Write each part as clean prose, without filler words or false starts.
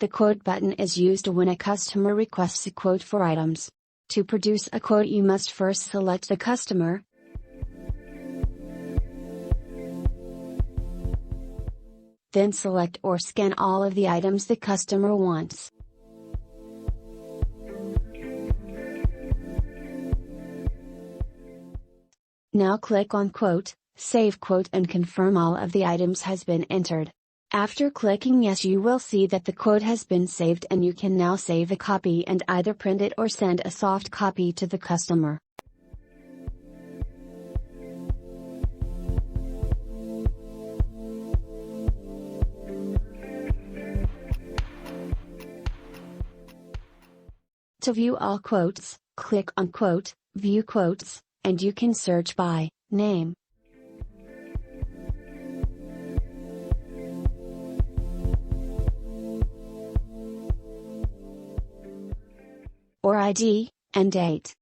The quote button is used when a customer requests a quote for items. To produce a quote, you must first select the customer, then select or scan all of the items the customer wants. Now click on Quote, Save Quote and confirm all of the items has been entered. After clicking Yes, you will see that the quote has been saved and you can now save a copy and either print it or send a soft copy to the customer. To view all quotes, click on Quote, View Quotes, and you can search by name, or ID, and date.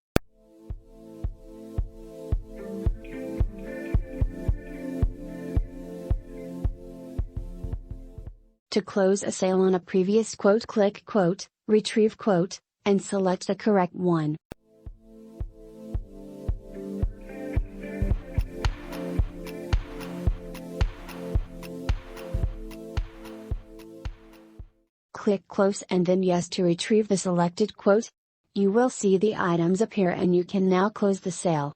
To close a sale on a previous quote, click Quote, Retrieve Quote, and select the correct one. Click Close and then Yes to retrieve the selected quote. You will see the items appear and you can now close the sale.